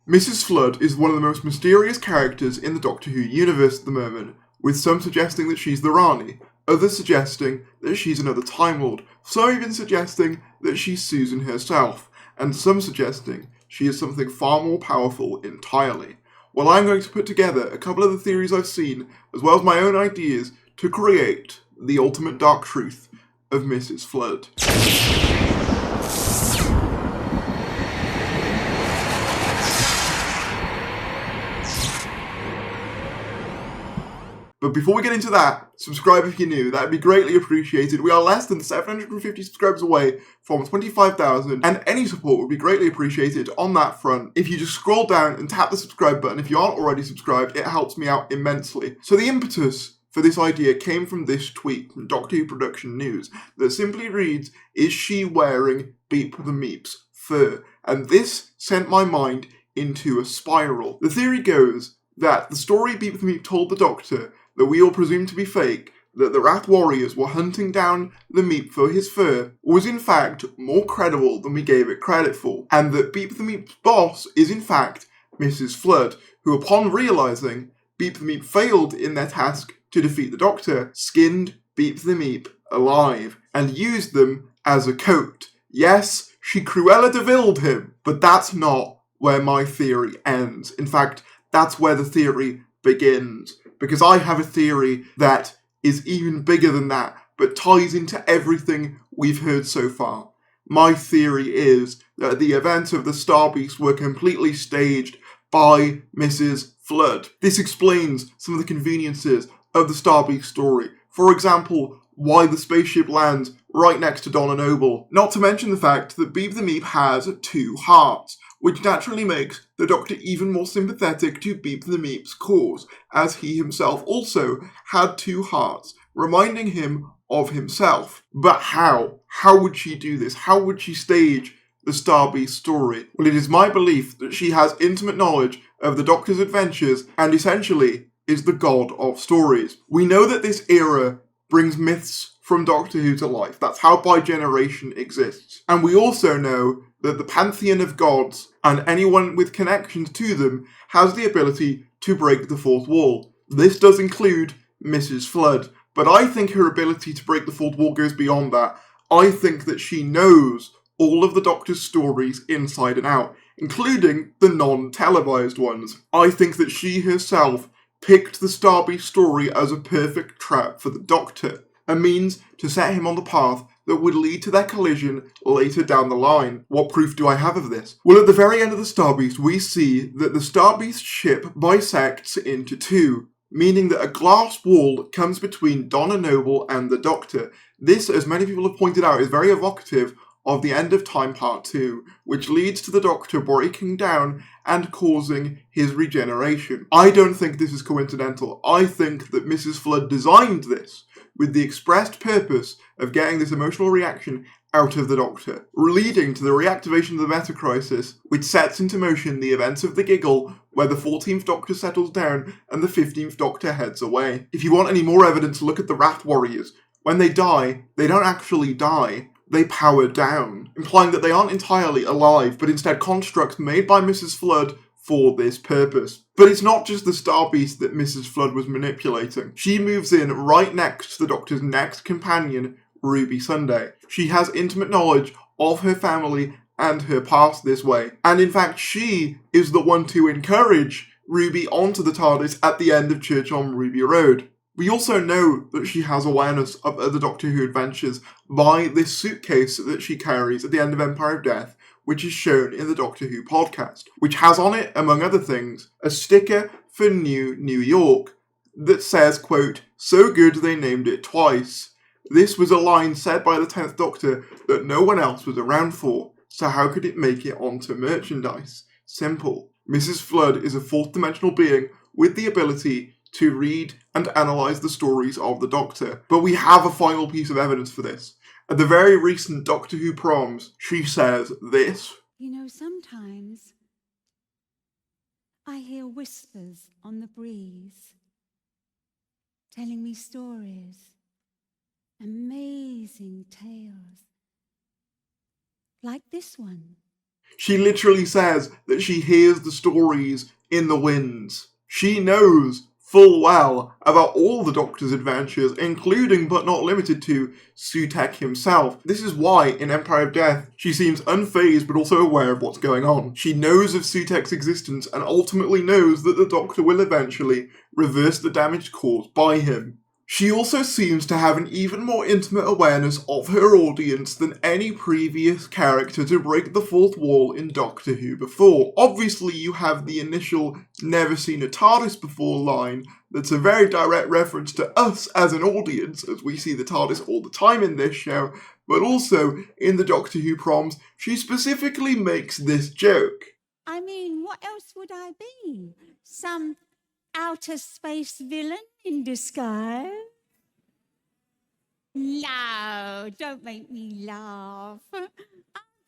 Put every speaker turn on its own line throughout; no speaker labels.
Mrs. Flood is one of the most mysterious characters in the Doctor Who universe at the moment, with some suggesting that she's the Rani, others suggesting that she's another Time Lord, some even suggesting that she's Susan herself, and some suggesting she is something far more powerful entirely. Well, I'm going to put together a couple of the theories I've seen, as well as my own ideas, to create the ultimate dark truth of Mrs. Flood. But before we get into that, subscribe if you're new, that would be greatly appreciated. We are less than 750 subscribers away from 25,000, and any support would be greatly appreciated on that front. If you just scroll down and tap the subscribe button, if you aren't already subscribed, it helps me out immensely. So the impetus for this idea came from this tweet from Doctor Who Production News that simply reads, "Is she wearing Beep the Meep's fur?" And this sent my mind into a spiral. The theory goes that the story Beep the Meep told the Doctor, that we all presume to be fake, that the Wrath Warriors were hunting down the Meep for his fur, was in fact more credible than we gave it credit for, and that Beep the Meep's boss is in fact Mrs. Flood, who upon realising Beep the Meep failed in their task to defeat the Doctor, skinned Beep the Meep alive, and used them as a coat. Yes, she Cruella de Vil'd him, but that's not where my theory ends. In fact, that's where the theory begins. Because I have a theory that is even bigger than that, but ties into everything we've heard so far. My theory is that the events of the Star Beast were completely staged by Mrs. Flood. This explains some of the conveniences of the Star Beast story. For example, why the spaceship lands right next to Donna Noble. Not to mention the fact that Beep the Meep has 2 hearts, which naturally makes the Doctor even more sympathetic to Beep the Meep's cause, as he himself also had 2 hearts, reminding him of himself. But how? How would she do this? How would she stage the Star Beast story? Well, it is my belief that she has intimate knowledge of the Doctor's adventures and essentially is the god of stories. We know that this era brings myths from Doctor Who to life. That's how regeneration exists. And we also know that the pantheon of gods and anyone with connections to them has the ability to break the 4th wall. This does include Mrs. Flood, but I think her ability to break the 4th wall goes beyond that. I think that she knows all of the Doctor's stories inside and out, including the non-televised ones. I think that she herself picked the Star Beast story as a perfect trap for the Doctor, a means to set him on the path that would lead to their collision later down the line. What proof do I have of this? Well, at the very end of the Star Beast, we see that the Star Beast ship bisects into 2, meaning that a glass wall comes between Donna Noble and the Doctor. This, as many people have pointed out, is very evocative of the End of Time Part 2, which leads to the Doctor breaking down and causing his regeneration. I don't think this is coincidental. I think that Mrs. Flood designed this with the expressed purpose of getting this emotional reaction out of the Doctor, leading to the reactivation of the Meta Crisis, which sets into motion the events of the Giggle, where the 14th Doctor settles down and the 15th Doctor heads away. If you want any more evidence, look at the Wrath Warriors. When they die, they don't actually die. They power down, implying that they aren't entirely alive, but instead constructs made by Mrs. Flood for this purpose. But it's not just the Star Beast that Mrs. Flood was manipulating. She moves in right next to the Doctor's next companion, Ruby Sunday. She has intimate knowledge of her family and her past this way. And in fact, she is the one to encourage Ruby onto the TARDIS at the end of Church on Ruby Road. We also know that she has awareness of other Doctor Who adventures by this suitcase that she carries at the end of Empire of Death, which is shown in the Doctor Who podcast, which has on it, among other things, a sticker for New York that says, quote, "So good they named it twice." This was a line said by the 10th Doctor that no one else was around for, so how could it make it onto merchandise? Simple. Mrs. Flood is a 4th dimensional being with the ability to read and analyse the stories of the Doctor. But we have a final piece of evidence for this. At the very recent Doctor Who proms, she says this.
You know, sometimes I hear whispers on the breeze, telling me stories, amazing tales, like this one.
She literally says that she hears the stories in the winds. She knows full well about all the Doctor's adventures, including but not limited to Sutekh himself. This is why in Empire of Death she seems unfazed but also aware of what's going on. She knows of Sutekh's existence and ultimately knows that the Doctor will eventually reverse the damage caused by him. She also seems to have an even more intimate awareness of her audience than any previous character to break the fourth wall in Doctor Who before. Obviously you have the initial "never seen a TARDIS before" line that's a very direct reference to us as an audience, as we see the TARDIS all the time in this show, but also in the Doctor Who proms, she specifically makes this joke.
I mean, what else would I be? Some outer space villain in disguise? No, don't make me laugh. I'm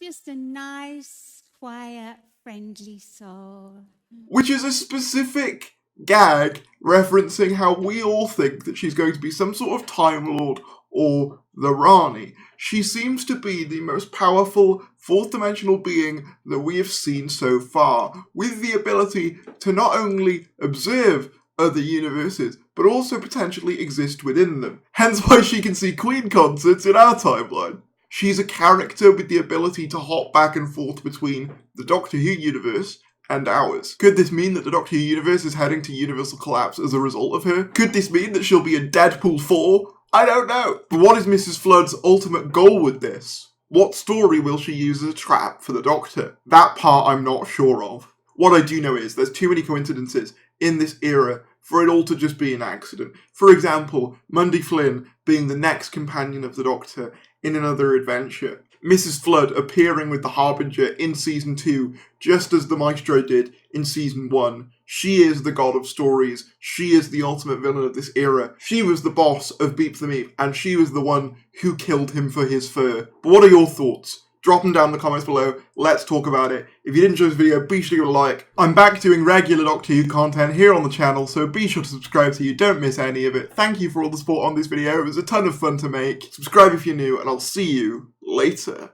just a nice, quiet, friendly soul.
Which is a specific gag referencing how we all think that she's going to be some sort of Time Lord or the Rani. She seems to be the most powerful fourth dimensional being that we have seen so far, with the ability to not only observe other universes, but also potentially exist within them. Hence why she can see Queen concerts in our timeline. She's a character with the ability to hop back and forth between the Doctor Who universe and ours. Could this mean that the Doctor Who universe is heading to universal collapse as a result of her? Could this mean that she'll be in Deadpool 4? I don't know. But what is Mrs. Flood's ultimate goal with this? What story will she use as a trap for the Doctor? That part I'm not sure of. What I do know is there's too many coincidences in this era for it all to just be an accident. For example, Mundy Flynn being the next companion of the Doctor in another adventure. Mrs. Flood appearing with the Harbinger in Season 2, just as the Maestro did in Season 1. She is the god of stories. She is the ultimate villain of this era. She was the boss of Beep the Meep, and she was the one who killed him for his fur. But what are your thoughts? Drop them down in the comments below. Let's talk about it. If you did enjoy this video, be sure to give it a like. I'm back doing regular Doctor Who content here on the channel, so be sure to subscribe so you don't miss any of it. Thank you for all the support on this video. It was a ton of fun to make. Subscribe if you're new, and I'll see you later.